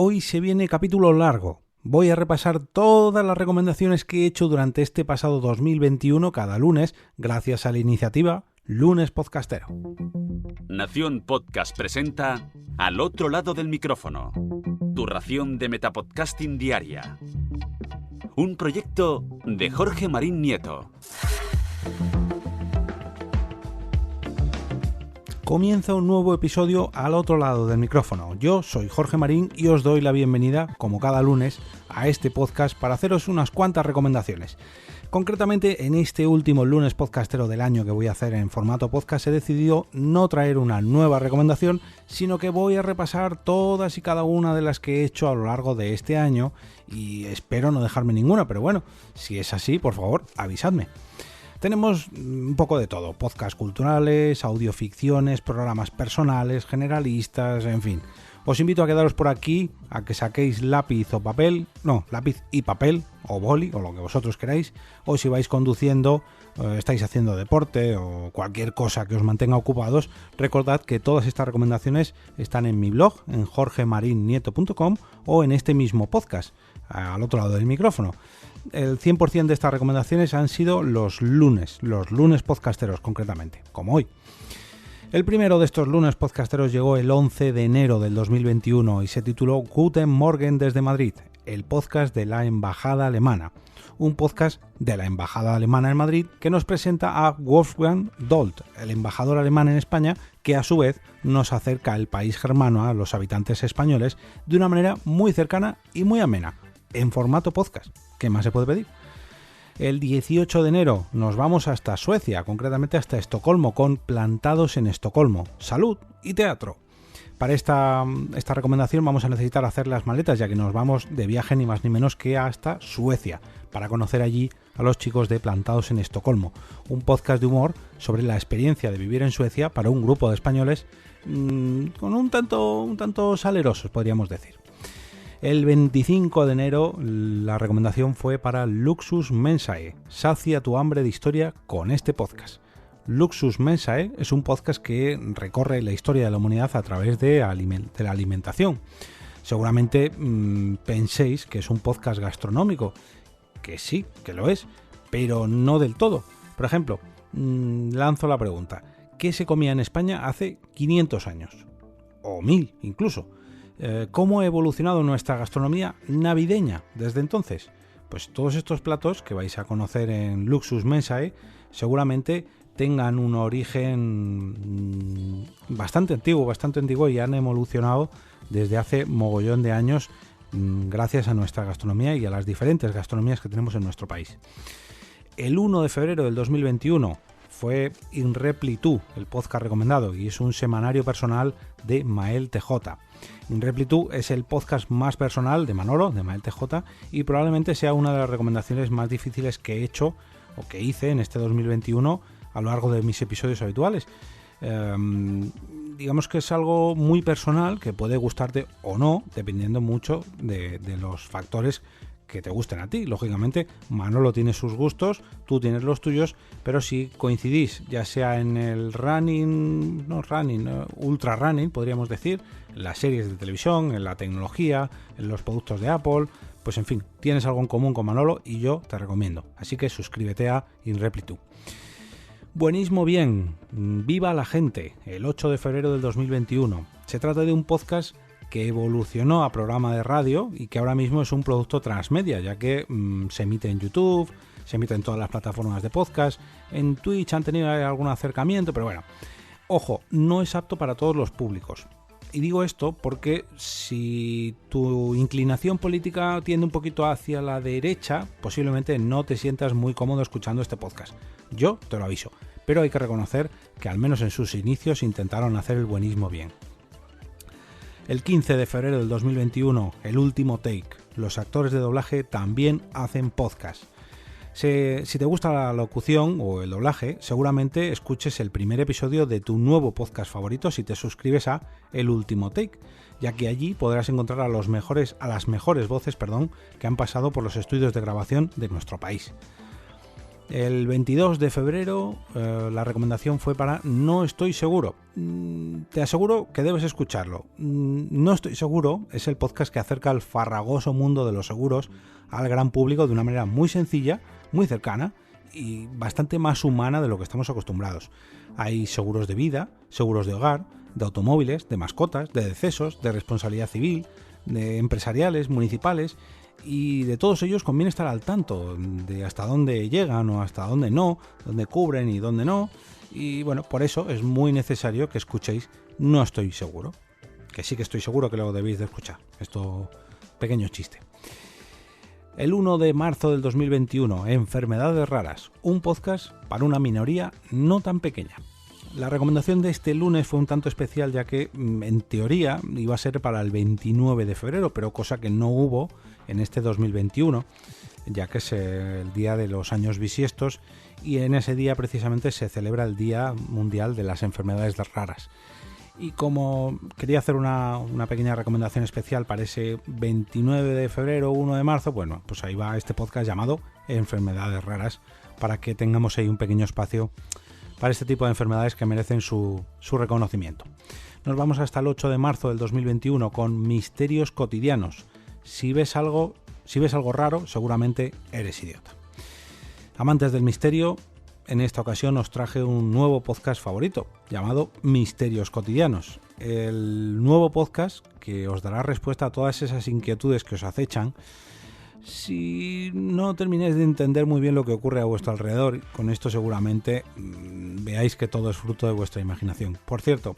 Hoy se viene capítulo largo. Voy a repasar todas las recomendaciones que he hecho durante este pasado 2021 cada lunes, gracias a la iniciativa Lunes Podcastero. Nación Podcast presenta Al otro lado del micrófono, tu ración de metapodcasting diaria. Un proyecto de Jorge Marín Nieto. Comienza un nuevo episodio al otro lado del micrófono. Yo soy Jorge Marín y os doy la bienvenida, como cada lunes, a este podcast para haceros unas cuantas recomendaciones. Concretamente, en este último lunes podcastero del año que voy a hacer en formato podcast, he decidido no traer una nueva recomendación, sino que voy a repasar todas y cada una de las que he hecho a lo largo de este año y espero no dejarme ninguna, pero bueno, si es así, por favor, avisadme. Tenemos un poco de todo, podcasts culturales, audioficciones, programas personales, generalistas, en fin. Os invito a quedaros por aquí, a que saquéis lápiz y papel, o boli, o lo que vosotros queráis, o si vais conduciendo, estáis haciendo deporte o cualquier cosa que os mantenga ocupados, recordad que todas estas recomendaciones están en mi blog, en jorgemarinieto.com o en este mismo podcast, al otro lado del micrófono. El 100% de estas recomendaciones han sido los lunes podcasteros concretamente, como hoy. El primero de estos lunes podcasteros llegó el 11 de enero del 2021 y se tituló Guten Morgen desde Madrid, el podcast de la Embajada Alemana. Un podcast de la Embajada Alemana en Madrid que nos presenta a Wolfgang Dold, el embajador alemán en España, que a su vez nos acerca al país germano a los habitantes españoles de una manera muy cercana y muy amena, en formato podcast. ¿Qué más se puede pedir? El 18 de enero nos vamos hasta Suecia, concretamente hasta Estocolmo, con Plantados en Estocolmo, salud y teatro. Para esta recomendación vamos a necesitar hacer las maletas, ya que nos vamos de viaje ni más ni menos que hasta Suecia, para conocer allí a los chicos de Plantados en Estocolmo, un podcast de humor sobre la experiencia de vivir en Suecia para un grupo de españoles con un tanto salerosos, podríamos decir. El 25 de enero la recomendación fue para Luxus Mensae, sacia tu hambre de historia con este podcast. Luxus Mensae es un podcast que recorre la historia de la humanidad a través de la alimentación. Seguramente penséis que es un podcast gastronómico, que sí, que lo es, pero no del todo. Por ejemplo, lanzo la pregunta, ¿qué se comía en España hace 500 años? O 1000 incluso. ¿Cómo ha evolucionado nuestra gastronomía navideña desde entonces? Pues todos estos platos que vais a conocer en Luxus Mensae seguramente tengan un origen bastante antiguo y han evolucionado desde hace mogollón de años gracias a nuestra gastronomía y a las diferentes gastronomías que tenemos en nuestro país. El 1 de febrero del 2021 fue In Repli Tu, el podcast recomendado, y es un semanario personal de Mael TJ. In Repli Tu es el podcast más personal de Manolo, de Mael TJ, y probablemente sea una de las recomendaciones más difíciles que he hecho o que hice en este 2021 a lo largo de mis episodios habituales. Digamos que es algo muy personal que puede gustarte o no, dependiendo mucho de los factores que te gusten a ti. Lógicamente, Manolo tiene sus gustos, tú tienes los tuyos, pero si coincidís, ya sea en el ultra running, podríamos decir, en las series de televisión, en la tecnología, en los productos de Apple, pues en fin, tienes algo en común con Manolo y yo te recomiendo. Así que suscríbete a In Repli Tu. Buenismo bien, viva la gente, el 8 de febrero del 2021. Se trata de un podcast que evolucionó a programa de radio y que ahora mismo es un producto transmedia, ya que se emite en YouTube, se emite en todas las plataformas de podcast, en Twitch han tenido algún acercamiento, pero bueno, ojo, no es apto para todos los públicos. Y digo esto porque si tu inclinación política tiende un poquito hacia la derecha, posiblemente no te sientas muy cómodo escuchando este podcast. Yo te lo aviso, pero hay que reconocer que al menos en sus inicios intentaron hacer el buenismo bien. El 15 de febrero del 2021, el último take. Los actores de doblaje también hacen podcast. Si te gusta la locución o el doblaje, seguramente escuches el primer episodio de tu nuevo podcast favorito si te suscribes a El Último Take, ya que allí podrás encontrar a las mejores voces que han pasado por los estudios de grabación de nuestro país. El 22 de febrero la recomendación fue para No estoy seguro. Te aseguro que debes escucharlo. No estoy seguro es el podcast que acerca al farragoso mundo de los seguros al gran público de una manera muy sencilla, muy cercana y bastante más humana de lo que estamos acostumbrados. Hay seguros de vida, seguros de hogar, de automóviles, de mascotas, de decesos, de responsabilidad civil, de empresariales, municipales, y de todos ellos conviene estar al tanto de hasta dónde llegan o hasta dónde no, dónde cubren y dónde no, y bueno, por eso es muy necesario que escuchéis No estoy seguro, que sí que estoy seguro que lo debéis de escuchar. Esto, pequeño chiste. El 1 de marzo del 2021, Enfermedades raras, un podcast para una minoría no tan pequeña. La recomendación de este lunes fue un tanto especial, ya que en teoría iba a ser para el 29 de febrero, pero cosa que no hubo en este 2021, ya que es el día de los años bisiestos y en ese día precisamente se celebra el Día Mundial de las Enfermedades raras. Y como quería hacer una pequeña recomendación especial para ese 29 de febrero o 1 de marzo, bueno, pues ahí va este podcast llamado Enfermedades raras, para que tengamos ahí un pequeño espacio para este tipo de enfermedades que merecen su reconocimiento. Nos vamos hasta el 8 de marzo del 2021 con Misterios cotidianos. Si ves algo raro, seguramente eres idiota. Amantes del misterio, en esta ocasión os traje un nuevo podcast favorito, llamado Misterios cotidianos. El nuevo podcast que os dará respuesta a todas esas inquietudes que os acechan si no termináis de entender muy bien lo que ocurre a vuestro alrededor. Con esto seguramente veáis que todo es fruto de vuestra imaginación. Por cierto,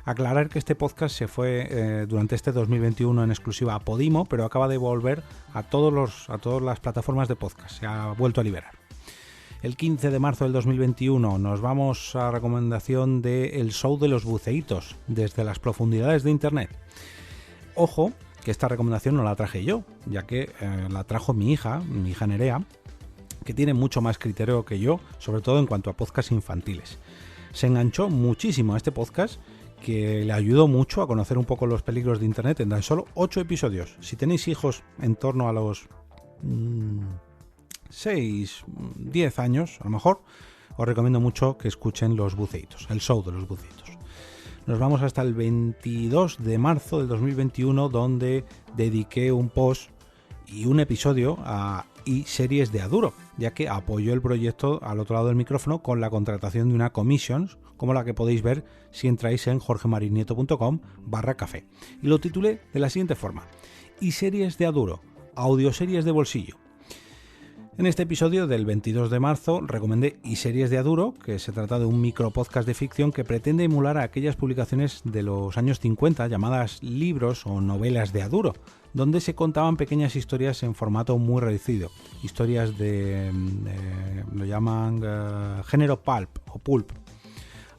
aclarar que este podcast se fue durante este 2021 en exclusiva a Podimo, pero acaba de volver a todas las plataformas de podcast. Se ha vuelto a liberar. El 15 de marzo del 2021 nos vamos a recomendación de El show de los buceitos, desde las profundidades de internet. Ojo, que esta recomendación no la traje yo, ya que la trajo mi hija Nerea, que tiene mucho más criterio que yo, sobre todo en cuanto a podcasts infantiles. Se enganchó muchísimo a este podcast, que le ayudó mucho a conocer un poco los peligros de internet en tan solo 8 episodios. Si tenéis hijos en torno a los 6, 10 años, a lo mejor, os recomiendo mucho que escuchen Los Buceitos, el show de los buceitos. Nos vamos hasta el 22 de marzo del 2021, donde dediqué un post y un episodio a series de Aduro, ya que apoyó el proyecto al otro lado del micrófono con la contratación de una commission, como la que podéis ver si entráis en jorgemarinieto.com/café. Y lo titulé de la siguiente forma: series de Aduro, audioseries de bolsillo. En este episodio del 22 de marzo recomendé series de Aduro, que se trata de un micro podcast de ficción que pretende emular a aquellas publicaciones de los años 50 llamadas libros o novelas de Aduro, donde se contaban pequeñas historias en formato muy reducido, historias lo llaman género pulp o pulp.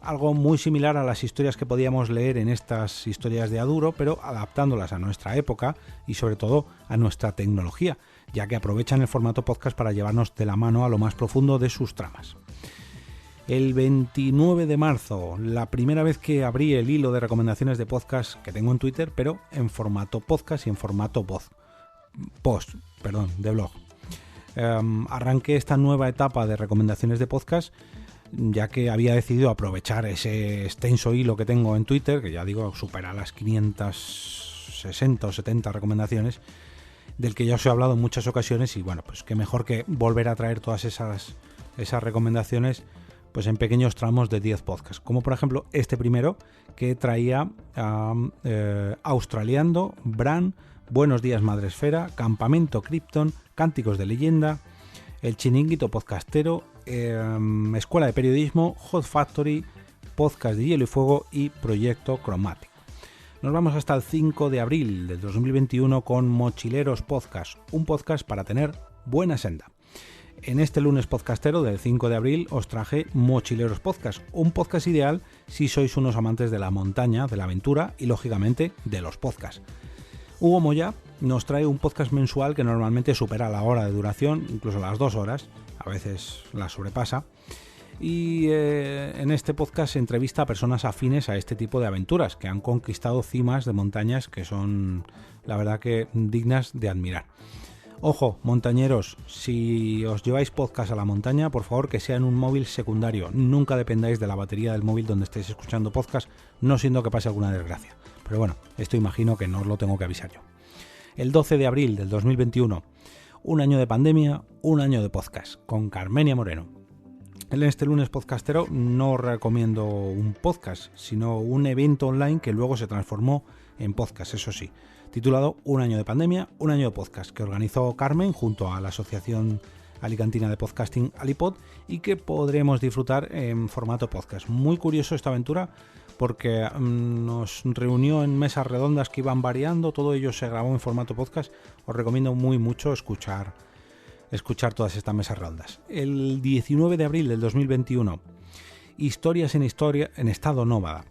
Algo muy similar a las historias que podíamos leer en estas historias de Aduro, pero adaptándolas a nuestra época y sobre todo a nuestra tecnología, ya que aprovechan el formato podcast para llevarnos de la mano a lo más profundo de sus tramas. El 29 de marzo, la primera vez que abrí el hilo de recomendaciones de podcast que tengo en Twitter, pero en formato podcast y en formato de blog. Arranqué esta nueva etapa de recomendaciones de podcast, ya que había decidido aprovechar ese extenso hilo que tengo en Twitter, que ya digo, supera las 560 o 70 recomendaciones, del que ya os he hablado en muchas ocasiones, y bueno, pues qué mejor que volver a traer todas esas recomendaciones pues en pequeños tramos de 10 podcasts, como por ejemplo este primero, que traía Australiando, Bran, Buenos Días Madresfera, Campamento Krypton, Cánticos de Leyenda, El Chiringuito Podcastero, Escuela de Periodismo, Hot Factory, Podcast de Hielo y Fuego y Proyecto Chromatic. Nos vamos hasta el 5 de abril del 2021 con Mochileros Podcast, un podcast para tener buena senda. En este lunes podcastero del 5 de abril os traje Mochileros Podcast, un podcast ideal si sois unos amantes de la montaña, de la aventura y lógicamente de los podcasts. Hugo Moya nos trae un podcast mensual que normalmente supera la hora de duración, incluso las 2 horas, a veces la sobrepasa. Y en este podcast se entrevista a personas afines a este tipo de aventuras, que han conquistado cimas de montañas que son, la verdad, que dignas de admirar. Ojo, montañeros, si os lleváis podcast a la montaña, por favor que sea en un móvil secundario. Nunca dependáis de la batería del móvil donde estéis escuchando podcast, no siendo que pase alguna desgracia. Pero bueno, esto imagino que no os lo tengo que avisar yo. El 12 de abril del 2021, un año de pandemia, un año de podcast, con Carmenia Moreno. En este lunes podcastero no recomiendo un podcast, sino un evento online que luego se transformó en podcast, eso sí, titulado Un año de pandemia, un año de podcast, que organizó Carmen junto a la Asociación Alicantina de Podcasting Alipod y que podremos disfrutar en formato podcast. Muy curioso esta aventura porque nos reunió en mesas redondas que iban variando, todo ello se grabó en formato podcast. Os recomiendo mucho escuchar todas estas mesas redondas. El 19 de abril del 2021, Historias en estado nómada,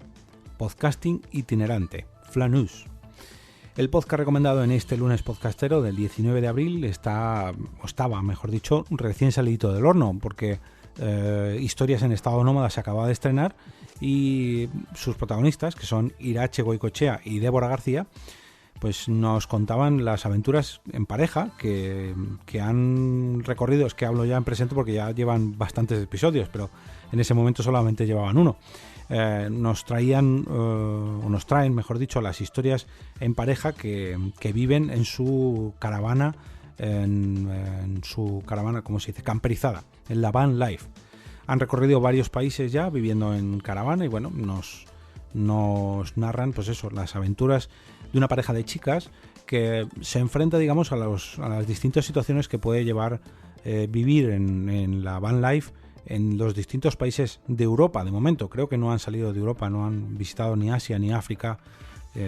podcasting itinerante, Flanús. El podcast recomendado en este lunes podcastero del 19 de abril estaba recién salido del horno, porque Historias en estado nómada se acaba de estrenar y sus protagonistas, que son Irache Goicoechea y Débora García, pues nos contaban las aventuras en pareja que han recorrido. Es que hablo ya en presente porque ya llevan bastantes episodios, pero en ese momento solamente llevaban uno. Nos traen, mejor dicho, las historias en pareja que viven en su caravana, ¿cómo se dice?, camperizada, en la van life. Han recorrido varios países ya viviendo en caravana y bueno, nos narran pues eso, las aventuras de una pareja de chicas que se enfrenta, digamos, a las distintas situaciones que puede llevar vivir en la van life en los distintos países de Europa. De momento creo que no han salido de Europa, no han visitado ni Asia ni África,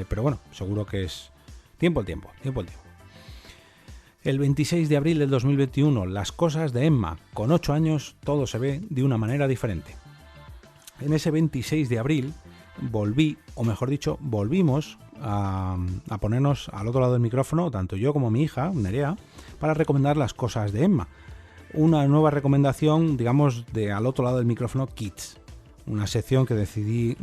pero bueno, seguro que es tiempo al tiempo. El 26 de abril del 2021, Las cosas de Emma. Con 8 años todo se ve de una manera diferente. En ese 26 de abril volvimos a ponernos al otro lado del micrófono, tanto yo como mi hija, Nerea, para recomendar Las cosas de Emma. Una nueva recomendación, digamos, de al otro lado del micrófono Kids. Una sección que decidí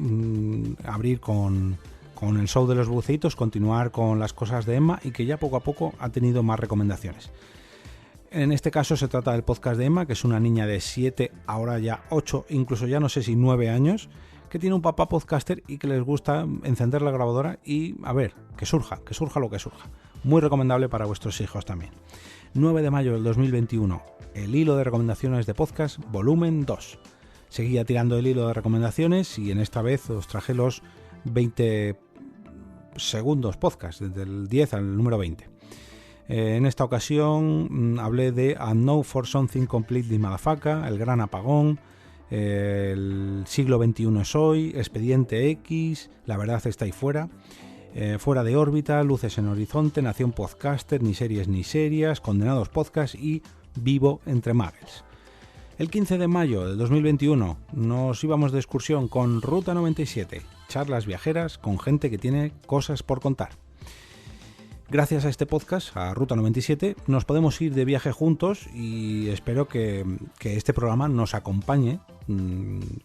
abrir con el show de los buceitos, continuar con Las cosas de Emma y que ya poco a poco ha tenido más recomendaciones. En este caso se trata del podcast de Emma, que es una niña de 7, ahora ya 8, incluso ya no sé si 9 años, que tiene un papá podcaster y que les gusta encender la grabadora y a ver, que surja lo que surja. Muy recomendable para vuestros hijos también. 9 de mayo del 2021, el hilo de recomendaciones de podcast, volumen 2. Seguía tirando el hilo de recomendaciones y en esta vez os traje los 20 segundos podcast, desde el 10 al número 20. En esta ocasión hablé de A Know for Something Completely Motherfucker, El Gran Apagón, El siglo XXI es hoy, Expediente X, La verdad está ahí fuera, Fuera de órbita, Luces en horizonte, Nación Podcaster, Ni series ni serias, Condenados Podcast y Vivo entre Muggles. El 15 de mayo del 2021 nos íbamos de excursión con Ruta 97, charlas viajeras con gente que tiene cosas por contar. Gracias a este podcast, a Ruta 97, nos podemos ir de viaje juntos y espero que este programa nos acompañe,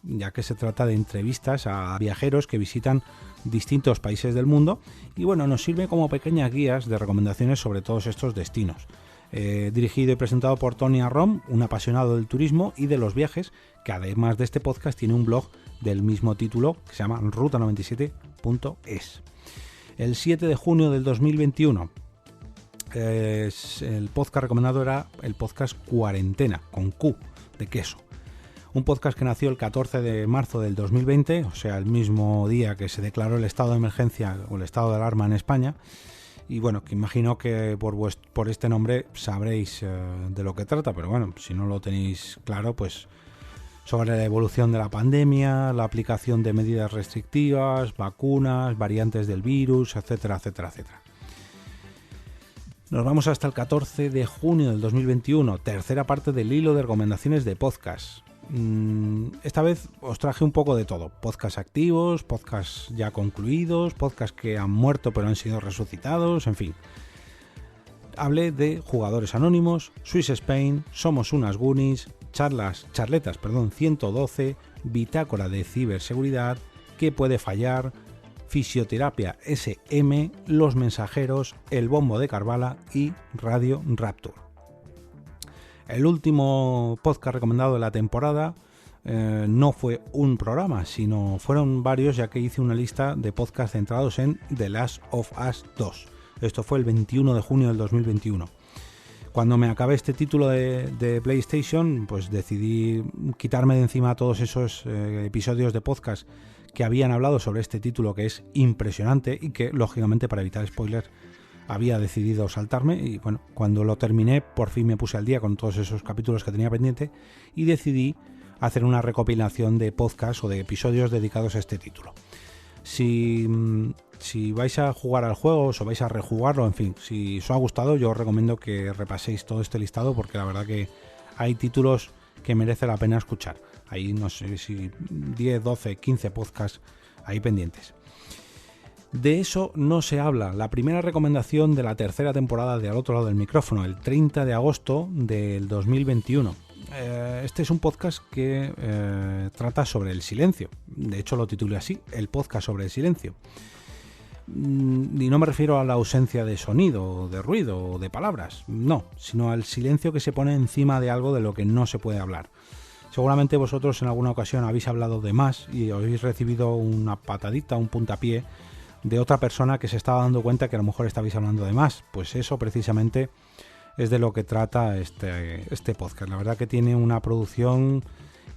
ya que se trata de entrevistas a viajeros que visitan distintos países del mundo y bueno, nos sirve como pequeñas guías de recomendaciones sobre todos estos destinos. Dirigido y presentado por Tony Arrom, un apasionado del turismo y de los viajes, que además de este podcast tiene un blog del mismo título que se llama ruta97.es. El 7 de junio del 2021, el podcast recomendado era el podcast Cuarentena, con Q, de queso. Un podcast que nació el 14 de marzo del 2020, o sea, el mismo día que se declaró el estado de emergencia o el estado de alarma en España. Y bueno, que imagino que por este nombre sabréis de lo que trata, pero bueno, si no lo tenéis claro, pues sobre la evolución de la pandemia, la aplicación de medidas restrictivas, vacunas, variantes del virus, etcétera, etcétera, etcétera. Nos vamos hasta el 14 de junio del 2021, tercera parte del hilo de recomendaciones de podcast. Esta vez os traje un poco de todo, podcasts activos, podcasts ya concluidos, podcasts que han muerto pero han sido resucitados, en fin. Hablé de Jugadores Anónimos, Swiss Spain, Somos unas Goonies, Charletas 112, Bitácora de Ciberseguridad, ¿Qué puede fallar?, Fisioterapia SM, Los Mensajeros, El Bombo de Carvala y Radio Rapture. El último podcast recomendado de la temporada no fue un programa, sino fueron varios, ya que hice una lista de podcasts centrados en The Last of Us 2. Esto fue el 21 de junio del 2021. Cuando me acabé este título de PlayStation, pues decidí quitarme de encima todos esos episodios de podcast que habían hablado sobre este título, que es impresionante y que, lógicamente, para evitar spoilers, había decidido saltarme. Y bueno, cuando lo terminé, por fin me puse al día con todos esos capítulos que tenía pendiente y decidí hacer una recopilación de podcasts o de episodios dedicados a este título. Si vais a jugar al juego o vais a rejugarlo, en fin, si os ha gustado, yo os recomiendo que repaséis todo este listado, porque la verdad que hay títulos que merece la pena escuchar. Hay, no sé si 10, 12, 15 podcasts ahí pendientes. De eso no se habla. La primera recomendación de la tercera temporada de Al Otro Lado del Micrófono, el 30 de agosto del 2021. Este es un podcast que trata sobre el silencio. De hecho lo titulé así, el podcast sobre el silencio. Y no me refiero a la ausencia de sonido, de ruido o de palabras, no, sino al silencio que se pone encima de algo de lo que no se puede hablar. Seguramente vosotros en alguna ocasión habéis hablado de más y habéis recibido una patadita, un puntapié de otra persona que se estaba dando cuenta que a lo mejor estabais hablando de más. Pues eso precisamente es de lo que trata este podcast. La verdad que tiene una producción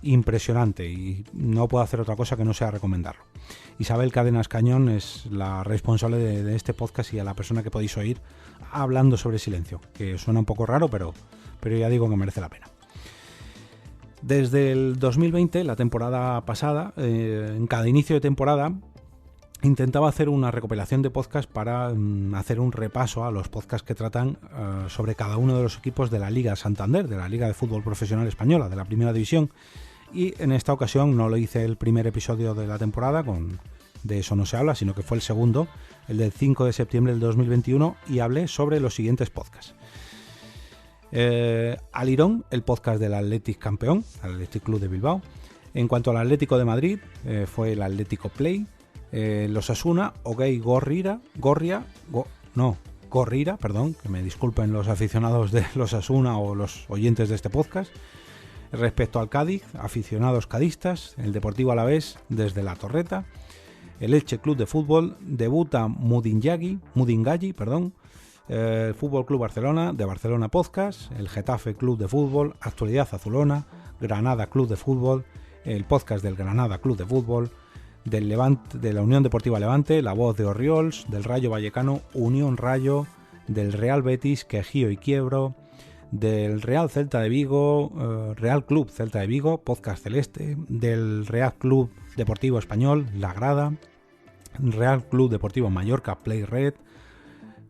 impresionante y no puedo hacer otra cosa que no sea recomendarlo. Isabel Cadenas Cañón es la responsable de este podcast y a la persona que podéis oír hablando sobre silencio, que suena un poco raro, pero ya digo que merece la pena. Desde el 2020, la temporada pasada, en cada inicio de temporada intentaba hacer una recopilación de podcasts para hacer un repaso a los podcasts que tratan sobre cada uno de los equipos de la Liga Santander, de la Liga de Fútbol Profesional Española, de la Primera División. Y en esta ocasión no lo hice el primer episodio de la temporada, de eso no se habla, sino que fue el segundo, el del 5 de septiembre del 2021, y hablé sobre los siguientes podcasts. Alirón, el podcast del Athletic campeón, el Athletic Club de Bilbao. En cuanto al Atlético de Madrid, fue el Atlético Play. Los Osasuna, Gorrira, perdón, que me disculpen los aficionados de los Osasuna o los oyentes de este podcast. Respecto al Cádiz, aficionados cadistas, el Deportivo Alavés desde La Torreta, el Elche Club de Fútbol, debuta Mudingalli, el Fútbol Club Barcelona, de Barcelona Podcast, el Getafe Club de Fútbol, Actualidad Azulona, Granada Club de Fútbol, el podcast del Granada Club de Fútbol, del Levante, de la Unión Deportiva Levante, La Voz de Orriols, del Rayo Vallecano, Unión Rayo, del Real Betis, Quejío y Quiebro, del Real Celta de Vigo, Real Club Celta de Vigo, Podcast Celeste, del Real Club Deportivo Español, La Grada, Real Club Deportivo Mallorca, Play Red,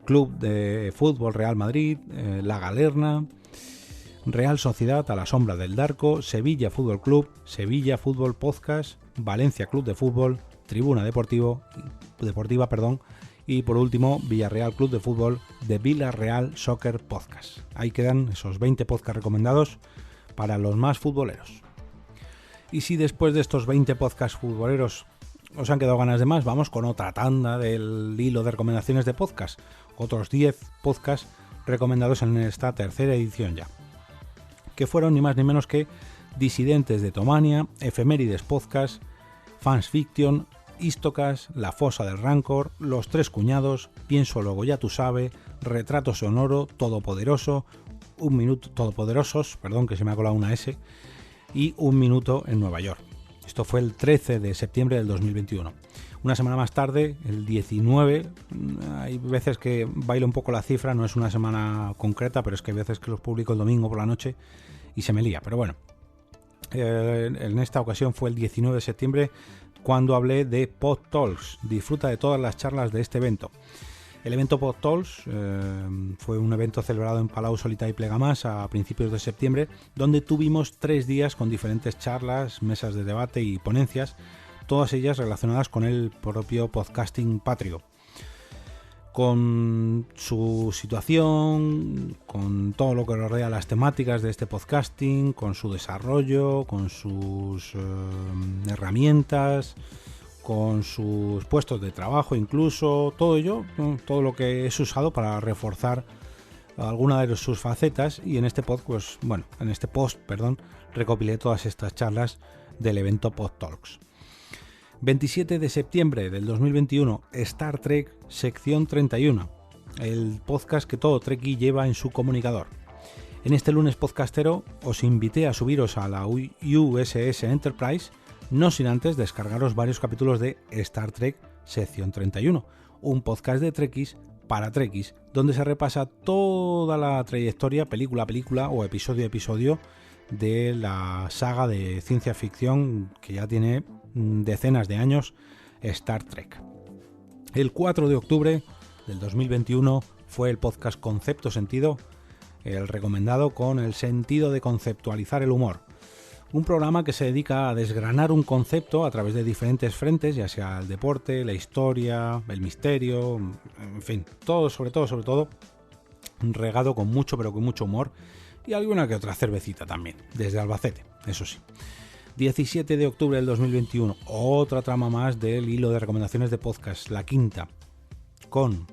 Club de Fútbol Real Madrid, La Galerna, Real Sociedad a la Sombra del Darko, Sevilla Fútbol Club, Sevilla Fútbol Podcast, Valencia Club de Fútbol, Tribuna Deportiva, y por último Villarreal Club de Fútbol, de Villarreal Soccer Podcast. Ahí quedan esos 20 podcasts recomendados para los más futboleros. Y si después de estos 20 podcasts futboleros os han quedado ganas de más, vamos con otra tanda del hilo de recomendaciones de podcast. Otros 10 podcasts recomendados en esta tercera edición ya, que fueron ni más ni menos que Disidentes de Tomania, Efemérides Podcast, Fans Fiction, Istocas, La Fosa del Rancor, Los Tres Cuñados, Pienso Luego Ya Tú Sabe, Retrato Sonoro, Todopoderosos, que se me ha colado una S, y Un Minuto en Nueva York. Esto fue el 13 de septiembre del 2021. Una semana más tarde, el 19, hay veces que bailo un poco la cifra, no es una semana concreta, pero es que hay veces que los publico el domingo por la noche y se me lía, pero bueno. En esta ocasión fue el 19 de septiembre cuando hablé de Pod Talks. Disfruta de todas las charlas de este evento. El evento Pod Talks fue un evento celebrado en Palau Solità i Plegamans a principios de septiembre, donde tuvimos 3 días con diferentes charlas, mesas de debate y ponencias, todas ellas relacionadas con el propio podcasting patrio, con su situación, con todo lo que rodea las temáticas de este podcasting, con su desarrollo, con sus herramientas, con sus puestos de trabajo, incluso todo ello, todo lo que es usado para reforzar alguna de sus facetas, y en este post, recopilé todas estas charlas del evento PodTalks. 27 de septiembre del 2021, Star Trek sección 31, el podcast que todo Trekkie lleva en su comunicador. En este lunes podcastero os invité a subiros a la USS Enterprise, no sin antes descargaros varios capítulos de Star Trek sección 31, un podcast de Trekkies para Trekkies, donde se repasa toda la trayectoria, película a película o episodio a episodio, de la saga de ciencia ficción que ya tiene decenas de años, Star Trek. El 4 de octubre del 2021 fue el podcast Concepto Sentido, el recomendado con el sentido de conceptualizar el humor. Un programa que se dedica a desgranar un concepto a través de diferentes frentes, ya sea el deporte, la historia, el misterio, en fin, todo, sobre todo, regado con mucho, pero con mucho humor, y alguna que otra cervecita también, desde Albacete, eso sí. 17 de octubre del 2021, otra trama más del hilo de recomendaciones de podcast, la quinta, con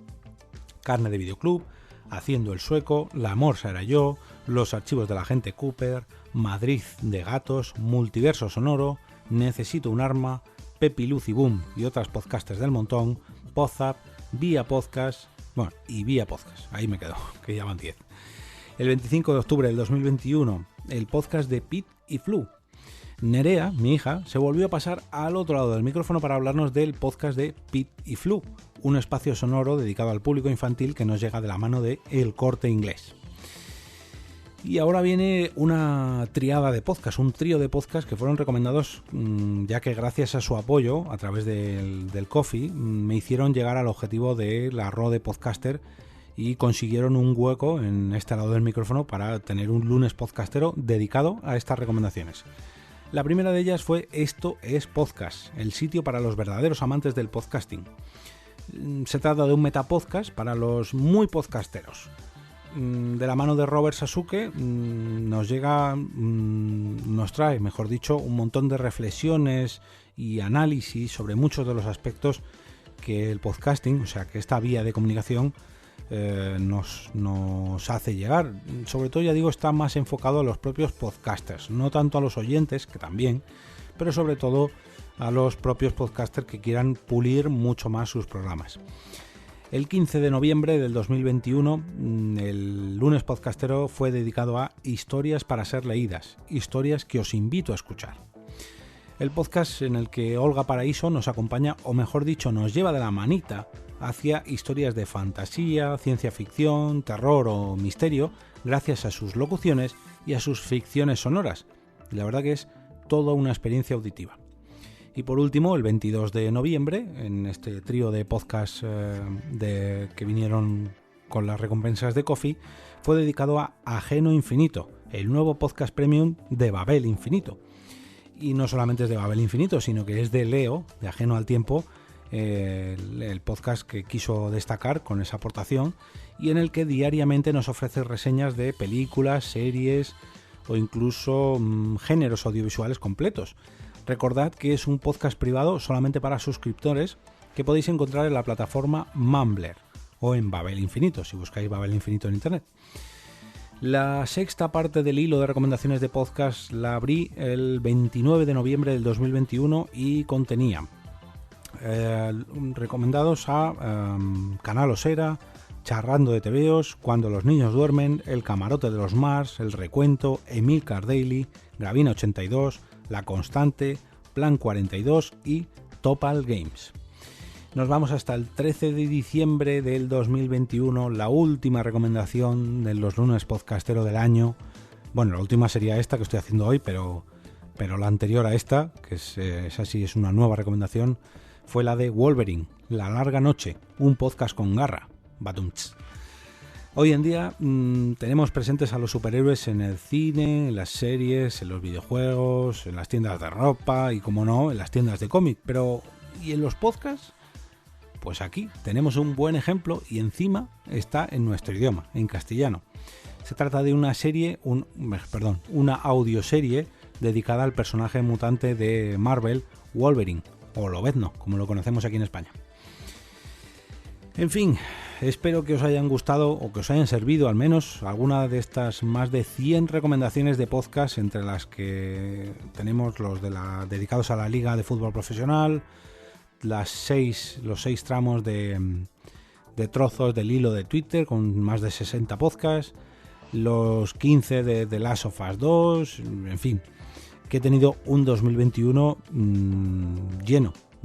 Carne de Videoclub, Haciendo el Sueco, La Morsa era yo, Los archivos de la agente Cooper, Madrid de gatos, Multiverso sonoro, Necesito un arma, Pepi Luz y Boom y otras podcasters del montón, Podzap, Vía Podcast, y Vía Podcast, ahí me quedo, que ya van 10. El 25 de octubre del 2021, el podcast de Pit y Flu. Nerea, mi hija, se volvió a pasar al otro lado del micrófono para hablarnos del podcast de Pit y Flu, un espacio sonoro dedicado al público infantil que nos llega de la mano de El Corte Inglés. Y ahora viene una triada de podcasts, un trío de podcasts que fueron recomendados, ya que gracias a su apoyo a través del Ko-fi me hicieron llegar al objetivo de la Rode Podcaster y consiguieron un hueco en este lado del micrófono para tener un lunes podcastero dedicado a estas recomendaciones. La primera de ellas fue Esto es Podcast, el sitio para los verdaderos amantes del podcasting. Se trata de un metapodcast para los muy podcasteros. De la mano de Robert Sasuke nos trae, mejor dicho, un montón de reflexiones y análisis sobre muchos de los aspectos que el podcasting, o sea, que esta vía de comunicación nos hace llegar. Sobre todo, ya digo, está más enfocado a los propios podcasters, no tanto a los oyentes, que también, pero sobre todo a los propios podcasters que quieran pulir mucho más sus programas. El 15 de noviembre del 2021, el lunes podcastero fue dedicado a historias para ser leídas, historias que os invito a escuchar. El podcast en el que Olga Paraíso nos acompaña, o mejor dicho, nos lleva de la manita hacia historias de fantasía, ciencia ficción, terror o misterio, gracias a sus locuciones y a sus ficciones sonoras. La verdad que es toda una experiencia auditiva. Y por último, el 22 de noviembre, en este trío de podcasts que vinieron con las recompensas de Ko-fi, fue dedicado a Ajeno Infinito, el nuevo podcast premium de Babel Infinito. Y no solamente es de Babel Infinito, sino que es de Leo, de Ajeno al Tiempo, el podcast que quiso destacar con esa aportación, y en el que diariamente nos ofrece reseñas de películas, series o incluso géneros audiovisuales completos. Recordad que es un podcast privado solamente para suscriptores que podéis encontrar en la plataforma Mumbler o en Babel Infinito, si buscáis Babel Infinito en internet. La sexta parte del hilo de recomendaciones de podcast la abrí el 29 de noviembre del 2021 y contenía recomendados a Canal Osera, Charrando de TVOs, Cuando los niños duermen, El camarote de los Mars, El recuento, Emilcar Daily, Gravina 82, La Constante, Plan 42 y Topal Games. Nos vamos hasta el 13 de diciembre del 2021, la última recomendación de los lunes podcastero del año. Bueno, la última sería esta que estoy haciendo hoy, pero la anterior a esta, que es así, es una nueva recomendación, fue la de Wolverine, La larga noche, un podcast con garra. Badumts. Hoy en día tenemos presentes a los superhéroes en el cine, en las series, en los videojuegos, en las tiendas de ropa y, como no, en las tiendas de cómic. Pero, ¿y en los podcasts? Pues aquí tenemos un buen ejemplo y encima está en nuestro idioma, en castellano. Se trata de una audioserie dedicada al personaje mutante de Marvel, Wolverine, o lobezno, como lo conocemos aquí en España. En fin, espero que os hayan gustado o que os hayan servido al menos alguna de estas más de 100 recomendaciones de podcast, entre las que tenemos los dedicados a la Liga de Fútbol Profesional, los 6 tramos de trozos del hilo de Twitter con más de 60 podcasts, los 15 de The Last of Us 2, en fin, que he tenido un 2021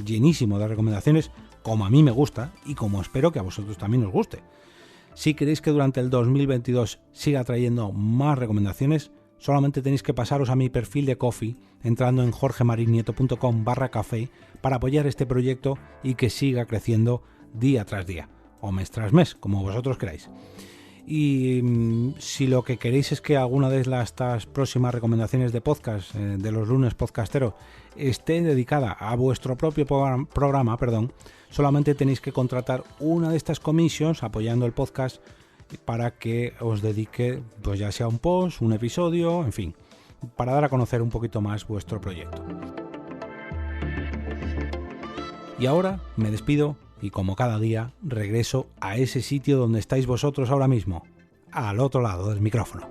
llenísimo de recomendaciones, como a mí me gusta y como espero que a vosotros también os guste. Si queréis que durante el 2022 siga trayendo más recomendaciones, solamente tenéis que pasaros a mi perfil de Ko-fi entrando en jorgemarinieto.com/café para apoyar este proyecto y que siga creciendo día tras día, o mes tras mes, como vosotros queráis. Y si lo que queréis es que alguna de estas próximas recomendaciones de podcast de los lunes podcasteros esté dedicada a vuestro propio programa, solamente tenéis que contratar una de estas commissions apoyando el podcast para que os dedique, pues ya sea un post, un episodio, en fin, para dar a conocer un poquito más vuestro proyecto. Y ahora me despido. Y como cada día, regreso a ese sitio donde estáis vosotros ahora mismo, al otro lado del micrófono.